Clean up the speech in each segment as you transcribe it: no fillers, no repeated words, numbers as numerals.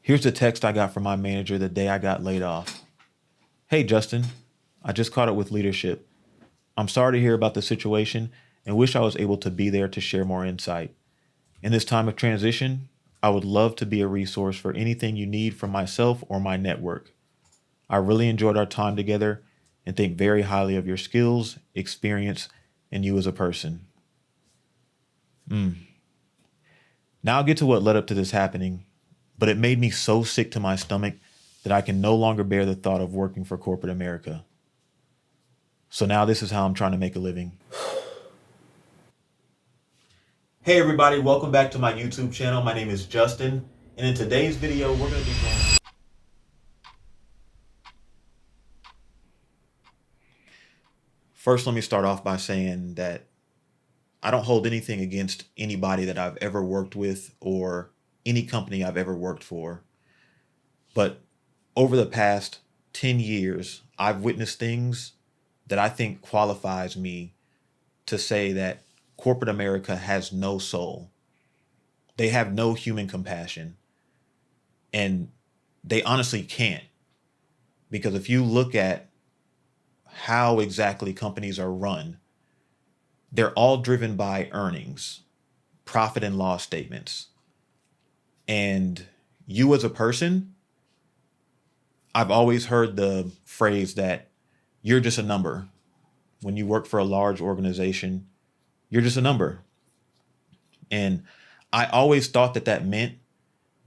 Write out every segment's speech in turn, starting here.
Here's the text I got from my manager the day I got laid off. Hey, Justin, I just caught up with leadership. I'm sorry to hear about the situation and wish I was able to be there to share more insight. In this time of transition, I would love to be a resource for anything you need from myself or my network. I really enjoyed our time together and think very highly of your skills, experience, and you as a person. Now I'll get to what led up to this happening, but it made me so sick to my stomach that I can no longer bear the thought of working for corporate America. So now this is how I'm trying to make a living. Hey everybody, welcome back to my YouTube channel. My name is Justin, and in today's video, we're going to be going... First, let me start off by saying that I don't hold anything against anybody that I've ever worked with or any company I've ever worked for. But over the past 10 years, I've witnessed things that I think qualifies me to say that corporate America has no soul. They have no human compassion. And they honestly can't. Because if you look at how exactly companies are run, they're all driven by earnings, profit and loss statements. And you as a person, I've always heard the phrase that you're just a number. When you work for a large organization, you're just a number. And I always thought that that meant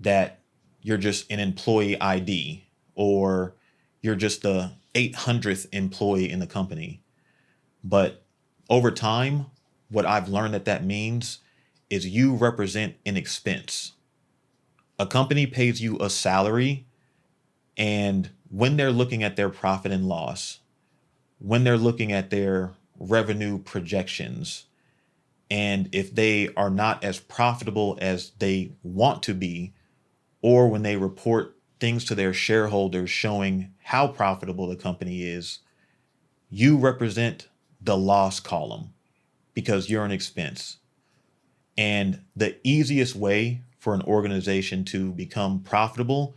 that you're just an employee ID or you're just the 800th employee in the company. But over time, what I've learned that means is you represent an expense. A company pays you a salary, and when they're looking at their profit and loss, when they're looking at their revenue projections, and if they are not as profitable as they want to be, or when they report things to their shareholders showing how profitable the company is, you represent the loss column because you're an expense. And the easiest way for an organization to become profitable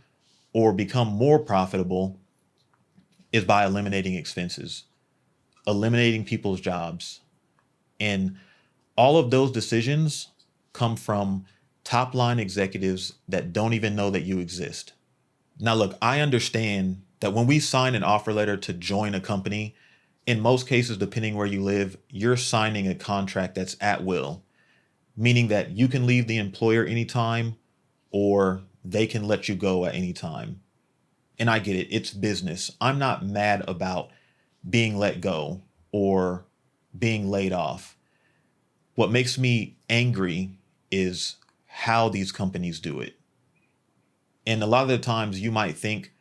or become more profitable is by eliminating expenses, eliminating people's jobs. And all of those decisions come from top line executives that don't even know that you exist. Now, look, I understand that when we sign an offer letter to join a company, in most cases, depending where you live, you're signing a contract that's at will, meaning that you can leave the employer anytime or they can let you go at any time. And I get it. It's business. I'm not mad about being let go or being laid off. What makes me angry is how these companies do it. And a lot of the times you might think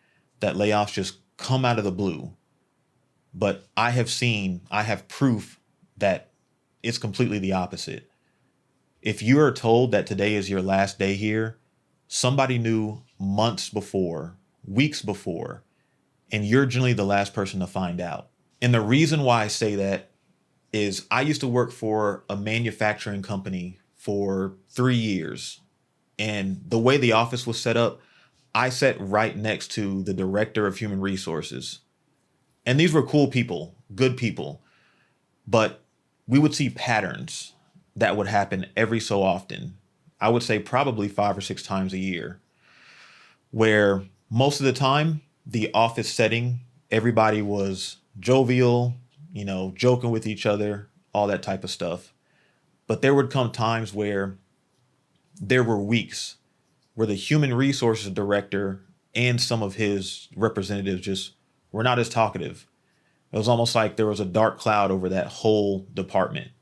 that layoffs just come out of the blue. But I have proof that it's completely the opposite. If you are told that today is your last day here, somebody knew months before, weeks before, and you're generally the last person to find out. And the reason why I say that is I used to work for a manufacturing company for 3 years. And the way the office was set up, I sat right next to the director of human resources. And these were cool people, good people, but we would see patterns that would happen every so often. I would say probably 5 or 6 times a year, where most of the time, the office setting, everybody was jovial, joking with each other, all that type of stuff. But there would come times where there were weeks where the human resources director and some of his representatives just were not as talkative. It was almost like there was a dark cloud over that whole department.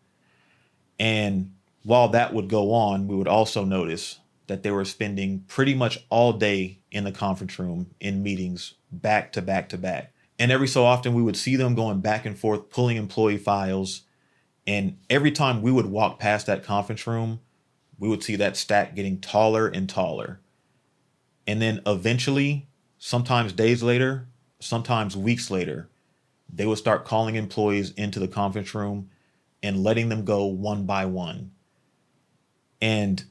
And while that would go on, we would also notice that they were spending pretty much all day in the conference room in meetings back to back to back. And every so often we would see them going back and forth, pulling employee files. And every time we would walk past that conference room, we would see that stack getting taller and taller. And then eventually, sometimes days later, sometimes weeks later, they would start calling employees into the conference room and letting them go one by one. And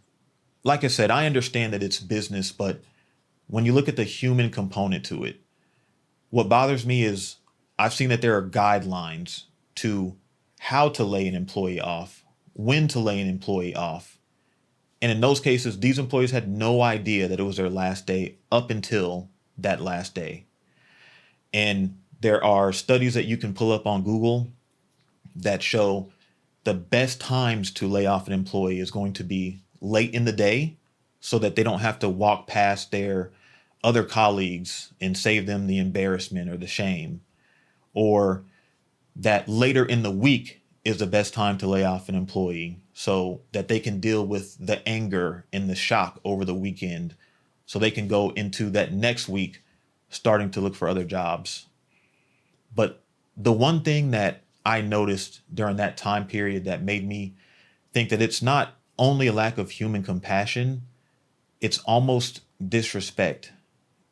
like I said, I understand that it's business, but when you look at the human component to it, what bothers me is I've seen that there are guidelines to how to lay an employee off, when to lay an employee off. And in those cases, these employees had no idea that it was their last day up until that last day. And there are studies that you can pull up on Google that show the best times to lay off an employee is going to be late in the day so that they don't have to walk past their other colleagues and save them the embarrassment or the shame, or that later in the week is the best time to lay off an employee so that they can deal with the anger and the shock over the weekend so they can go into that next week starting to look for other jobs. But the one thing that I noticed during that time period that made me think that it's not only a lack of human compassion, it's almost disrespect,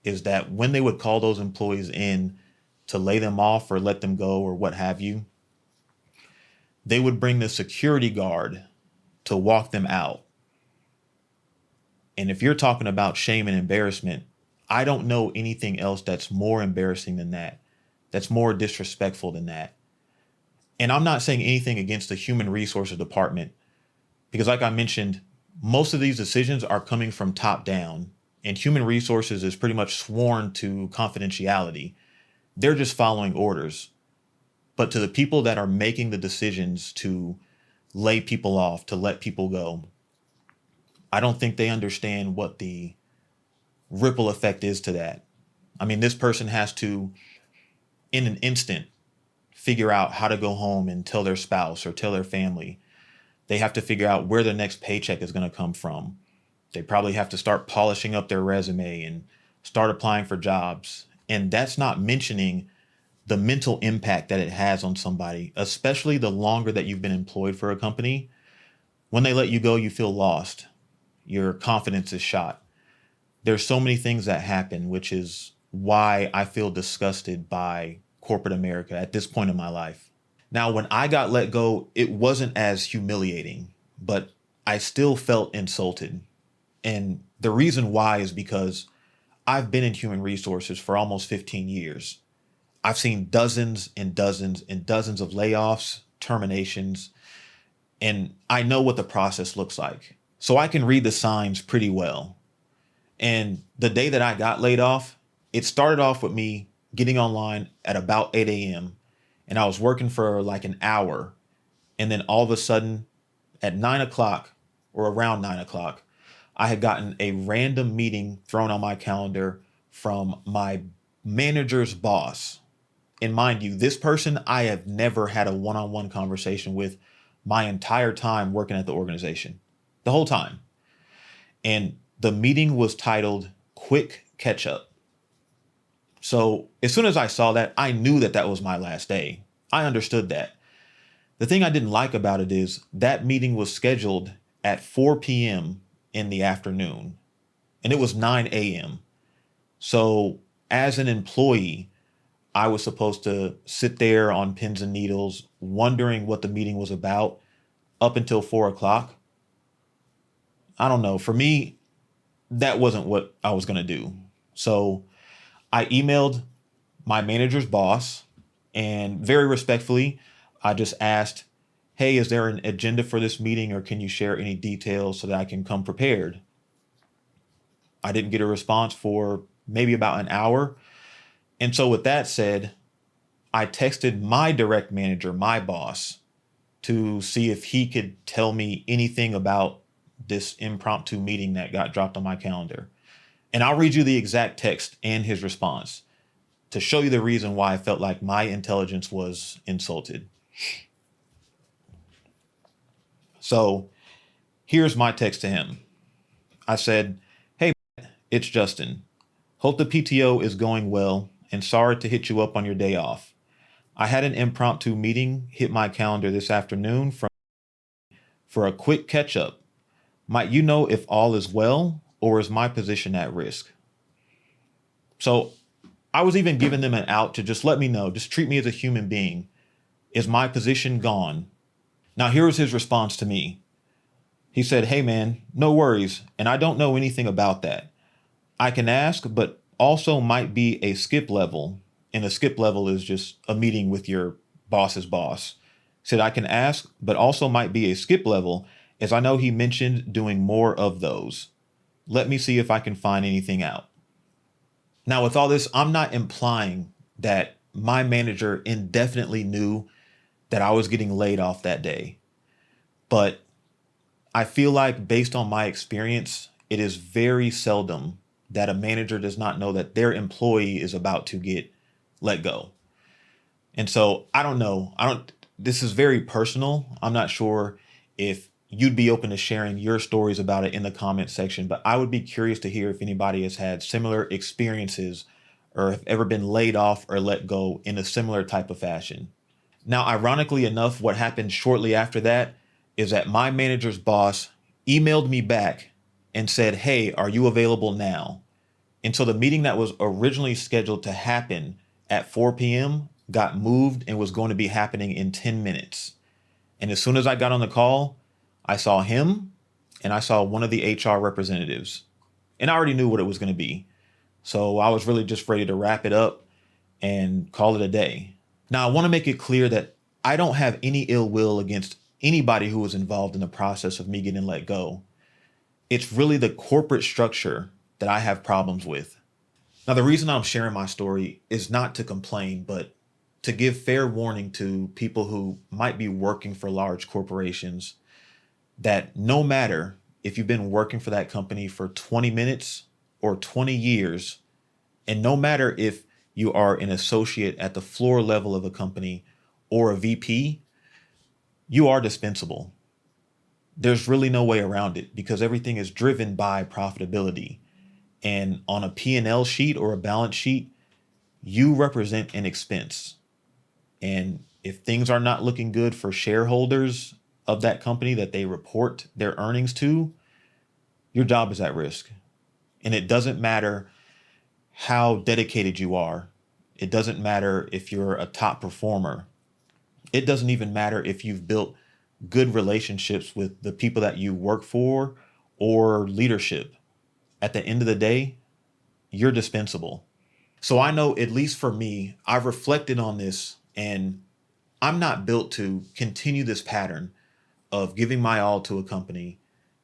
is that when they would call those employees in to lay them off or let them go or what have you, they would bring the security guard to walk them out. And if you're talking about shame and embarrassment, I don't know anything else that's more embarrassing than that, that's more disrespectful than that. And I'm not saying anything against the human resources department, because like I mentioned, most of these decisions are coming from top down, and human resources is pretty much sworn to confidentiality. They're just following orders. But to the people that are making the decisions to lay people off, to let people go, I don't think they understand what the ripple effect is to that. I mean, this person has to, in an instant, figure out how to go home and tell their spouse or tell their family. They have to figure out where their next paycheck is going to come from. They probably have to start polishing up their resume and start applying for jobs. And that's not mentioning the mental impact that it has on somebody, especially the longer that you've been employed for a company. When they let you go, you feel lost. Your confidence is shot. There's so many things that happen, which is why I feel disgusted by corporate America at this point in my life. Now, when I got let go, it wasn't as humiliating, but I still felt insulted. And the reason why is because I've been in human resources for almost 15 years. I've seen dozens and dozens and dozens of layoffs, terminations, and I know what the process looks like. So I can read the signs pretty well. And the day that I got laid off, it started off with me getting online at about 8 a.m. and I was working for like an hour. And then all of a sudden at 9 o'clock or around 9 o'clock, I had gotten a random meeting thrown on my calendar from my manager's boss. And mind you, this person I have never had a one-on-one conversation with my entire time working at the organization, the whole time. And the meeting was titled Quick Catch Up. So as soon as I saw that, I knew that that was my last day. I understood that. The thing I didn't like about it is that meeting was scheduled at 4 p.m. in the afternoon, and it was 9 a.m. So as an employee, I was supposed to sit there on pins and needles, wondering what the meeting was about up until 4 o'clock. I don't know. For me, that wasn't what I was going to do. So I emailed my manager's boss, and very respectfully, I just asked, hey, is there an agenda for this meeting, or can you share any details so that I can come prepared? I didn't get a response for maybe about an hour. And so with that said, I texted my direct manager, my boss, to see if he could tell me anything about this impromptu meeting that got dropped on my calendar. And I'll read you the exact text and his response to show you the reason why I felt like my intelligence was insulted. So here's my text to him. I said, hey, it's Justin. Hope the PTO is going well, and sorry to hit you up on your day off. I had an impromptu meeting hit my calendar this afternoon for a quick catch up. Might you know if all is well, or is my position at risk? So I was even giving them an out to just let me know, just treat me as a human being. Is my position gone? Now, here was his response to me. He said, hey, man, no worries. And I don't know anything about that. I can ask, but also might be a skip level. And a skip level is just a meeting with your boss's boss. Said I can ask, but also might be a skip level, as I know he mentioned doing more of those. Let me see if I can find anything out. Now, with all this, I'm not implying that my manager indefinitely knew that I was getting laid off that day. But I feel like, based on my experience, it is very seldom that a manager does not know that their employee is about to get let go. And so I don't know. This is very personal. I'm not sure if you'd be open to sharing your stories about it in the comment section, but I would be curious to hear if anybody has had similar experiences or have ever been laid off or let go in a similar type of fashion. Now, ironically enough, what happened shortly after that is that my manager's boss emailed me back and said, "Hey, are you available now?" And so the meeting that was originally scheduled to happen at 4 p.m. got moved and was going to be happening in 10 minutes. And as soon as I got on the call, I saw him and I saw one of the HR representatives. And I already knew what it was going to be. So I was really just ready to wrap it up and call it a day. Now, I want to make it clear that I don't have any ill will against anybody who was involved in the process of me getting let go. It's really the corporate structure that I have problems with. Now, the reason I'm sharing my story is not to complain, but to give fair warning to people who might be working for large corporations that no matter if you've been working for that company for 20 minutes or 20 years, and no matter if you are an associate at the floor level of a company or a VP, you are dispensable. There's really no way around it because everything is driven by profitability. And on a P&L sheet or a balance sheet, you represent an expense. And if things are not looking good for shareholders of that company that they report their earnings to, your job is at risk. And it doesn't matter how dedicated you are. It doesn't matter if you're a top performer. It doesn't even matter if you've built good relationships with the people that you work for or leadership. At the end of the day, you're dispensable. So I know, at least for me, I've reflected on this and I'm not built to continue this pattern of giving my all to a company,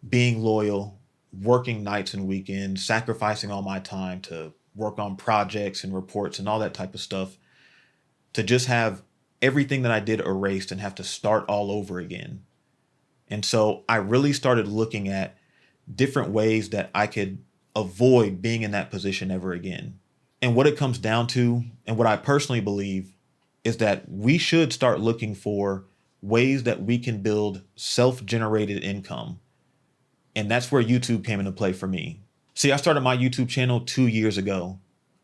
being loyal, working nights and weekends, sacrificing all my time to work on projects and reports and all that type of stuff, to just have everything that I did erased and have to start all over again. And so I really started looking at different ways that I could avoid being in that position ever again. And what it comes down to, and what I personally believe, is that we should start looking for ways that we can build self-generated income. And that's where YouTube came into play for me. See, I started my YouTube channel 2 years ago,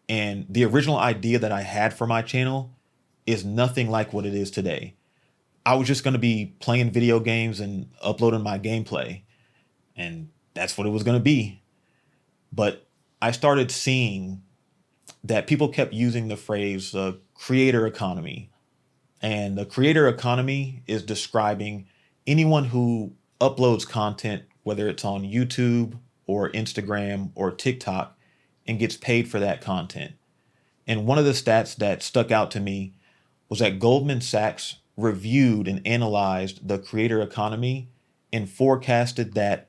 and the original idea that I had for my channel is nothing like what it is today. I was just going to be playing video games and uploading my gameplay, and that's what it was going to be. But I started seeing that people kept using the phrase creator economy. And the creator economy is describing anyone who uploads content, whether it's on YouTube or Instagram or TikTok, and gets paid for that content. And one of the stats that stuck out to me was that Goldman Sachs reviewed and analyzed the creator economy and forecasted that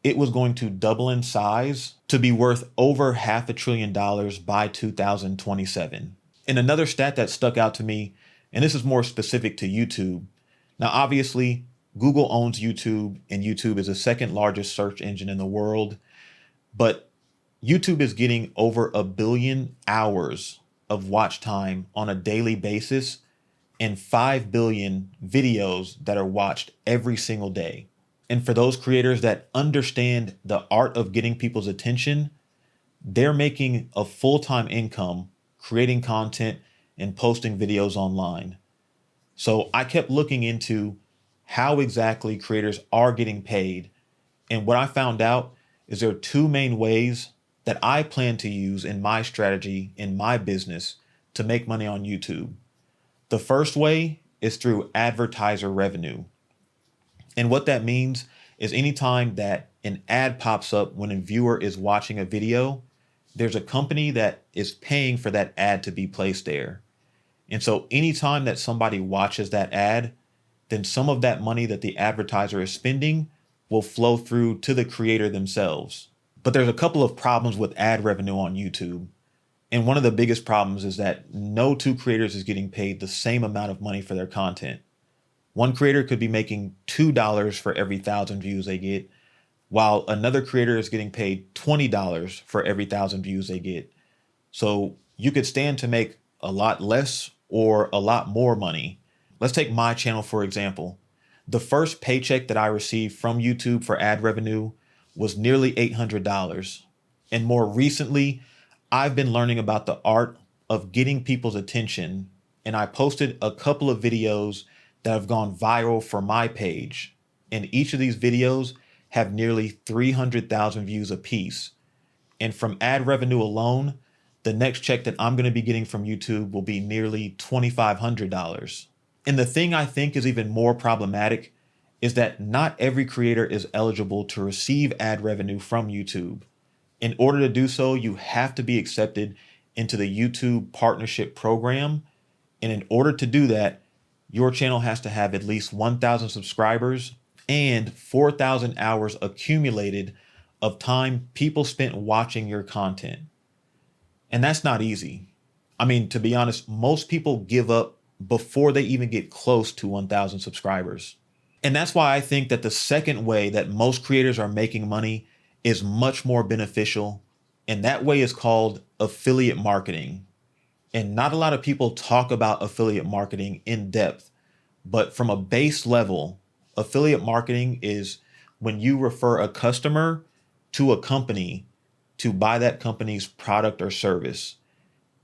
it was going to double in size to be worth over $500 billion by 2027. And another stat that stuck out to me, and this is more specific to YouTube. Now, obviously, Google owns YouTube, and YouTube is the second largest search engine in the world. But YouTube is getting over 1 billion hours of watch time on a daily basis and 5 billion videos that are watched every single day. And for those creators that understand the art of getting people's attention, they're making a full-time income creating content and posting videos online. So I kept looking into how exactly creators are getting paid. And what I found out is there are two main ways that I plan to use in my strategy in my business to make money on YouTube. The first way is through advertiser revenue. And what that means is anytime that an ad pops up when a viewer is watching a video, there's a company that is paying for that ad to be placed there. And so anytime that somebody watches that ad, then some of that money that the advertiser is spending will flow through to the creator themselves. But there's a couple of problems with ad revenue on YouTube. And one of the biggest problems is that no two creators is getting paid the same amount of money for their content. One creator could be making $2 for every 1,000 views they get, while another creator is getting paid $20 for every 1,000 views they get. So you could stand to make a lot less or a lot more money. Let's take my channel, for example. The first paycheck that I received from YouTube for ad revenue was nearly $800. And more recently, I've been learning about the art of getting people's attention, and I posted a couple of videos that have gone viral for my page. And each of these videos have nearly 300,000 views apiece. And from ad revenue alone, the next check that I'm going to be getting from YouTube will be nearly $2,500. And the thing I think is even more problematic is that not every creator is eligible to receive ad revenue from YouTube. In order to do so, you have to be accepted into the YouTube partnership program. And in order to do that, your channel has to have at least 1,000 subscribers and 4,000 hours accumulated of time people spent watching your content. And that's not easy. I mean, to be honest, most people give up before they even get close to 1,000 subscribers. And that's why I think that the second way that most creators are making money is much more beneficial. And that way is called affiliate marketing. And not a lot of people talk about affiliate marketing in depth, but from a base level, affiliate marketing is when you refer a customer to a company to buy that company's product or service.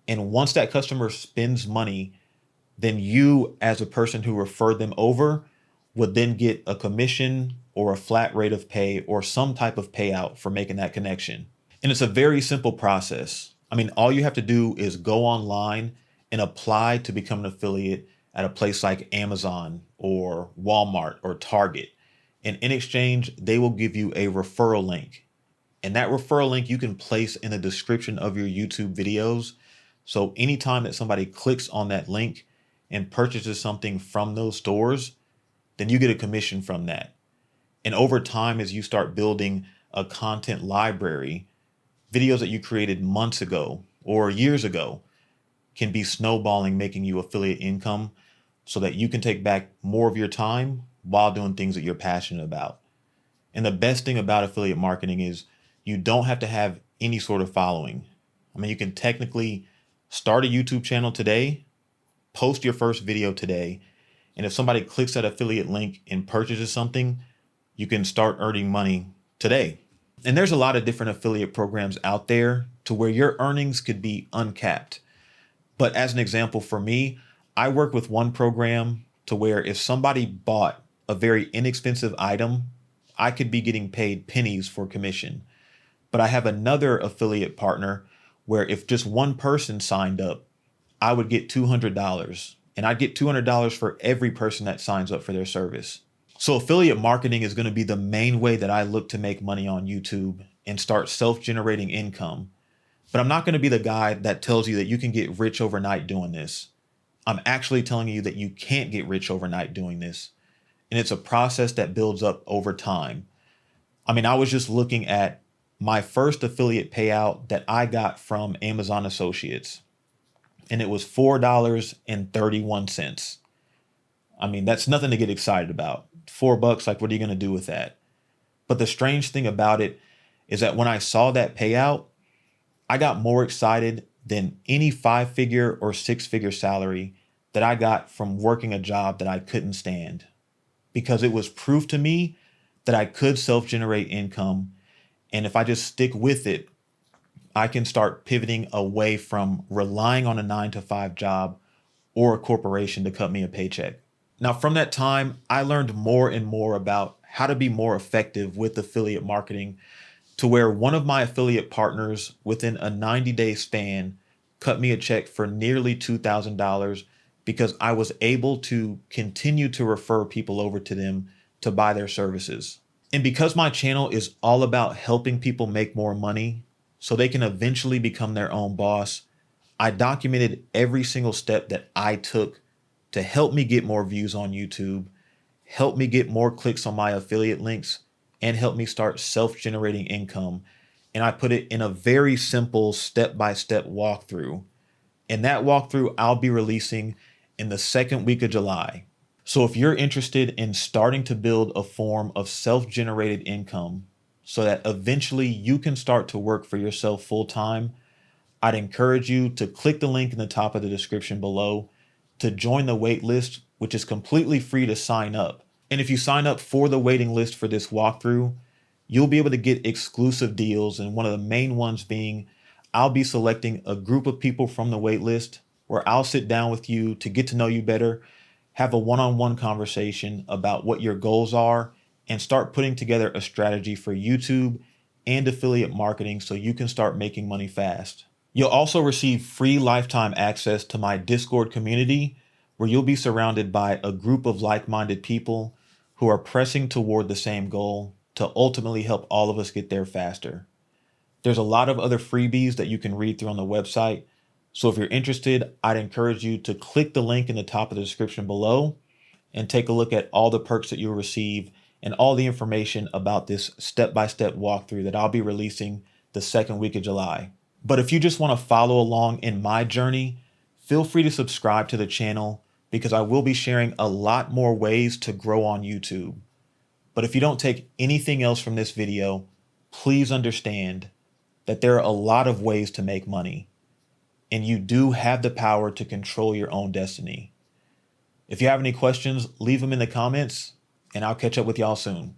And once that customer spends money, then you, as a person who referred them over, would then get a commission or a flat rate of pay or some type of payout for making that connection. And it's a very simple process. I mean, all you have to do is go online and apply to become an affiliate at a place like Amazon or Walmart or Target. And in exchange, they will give you a referral link. And that referral link you can place in the description of your YouTube videos. So anytime that somebody clicks on that link and purchases something from those stores, then you get a commission from that. And over time, as you start building a content library, videos that you created months ago or years ago can be snowballing, making you affiliate income so that you can take back more of your time while doing things that you're passionate about. And the best thing about affiliate marketing is you don't have to have any sort of following. I mean, you can technically start a YouTube channel today, post your first video today, and if somebody clicks that affiliate link and purchases something, you can start earning money today. And there's a lot of different affiliate programs out there to where your earnings could be uncapped. But as an example for me, I work with one program to where if somebody bought a very inexpensive item, I could be getting paid pennies for commission. But I have another affiliate partner where if just one person signed up, I would get $200. And I'd get $200 for every person that signs up for their service. So affiliate marketing is going to be the main way that I look to make money on YouTube and start self-generating income. But I'm not going to be the guy that tells you that you can get rich overnight doing this. I'm actually telling you that you can't get rich overnight doing this. And it's a process that builds up over time. I mean, I was just looking at my first affiliate payout that I got from Amazon Associates, and it was $4.31. I mean, that's nothing to get excited about. $4, like, what are you going to do with that? But the strange thing about it is that when I saw that payout, I got more excited than any 5-figure or 6-figure salary that I got from working a job that I couldn't stand, because it was proof to me that I could self-generate income. And if I just stick with it, I can start pivoting away from relying on a 9-to-5 job or a corporation to cut me a paycheck. Now, from that time, I learned more and more about how to be more effective with affiliate marketing, to where one of my affiliate partners within a 90-day span cut me a check for nearly $2,000 because I was able to continue to refer people over to them to buy their services. And because my channel is all about helping people make more money, so they can eventually become their own boss. I documented every single step that I took to help me get more views on YouTube, help me get more clicks on my affiliate links, and help me start self-generating income. And I put it in a very simple step-by-step walkthrough. And that walkthrough I'll be releasing in the second week of July. So if you're interested in starting to build a form of self-generated income so that eventually you can start to work for yourself full time, I'd encourage you to click the link in the top of the description below to join the wait list, which is completely free to sign up. And if you sign up for the waiting list for this walkthrough, you'll be able to get exclusive deals. And one of the main ones being, I'll be selecting a group of people from the wait list where I'll sit down with you to get to know you better, have a one-on-one conversation about what your goals are, and start putting together a strategy for YouTube and affiliate marketing so you can start making money fast. You'll also receive free lifetime access to my Discord community, where you'll be surrounded by a group of like-minded people who are pressing toward the same goal to ultimately help all of us get there faster. There's a lot of other freebies that you can read through on the website. So if you're interested, I'd encourage you to click the link in the top of the description below and take a look at all the perks that you'll receive and all the information about this step-by-step walkthrough that I'll be releasing the second week of July. But if you just want to follow along in my journey, feel free to subscribe to the channel because I will be sharing a lot more ways to grow on YouTube. But if you don't take anything else from this video, please understand that there are a lot of ways to make money, and you do have the power to control your own destiny. If you have any questions, leave them in the comments, and I'll catch up with y'all soon.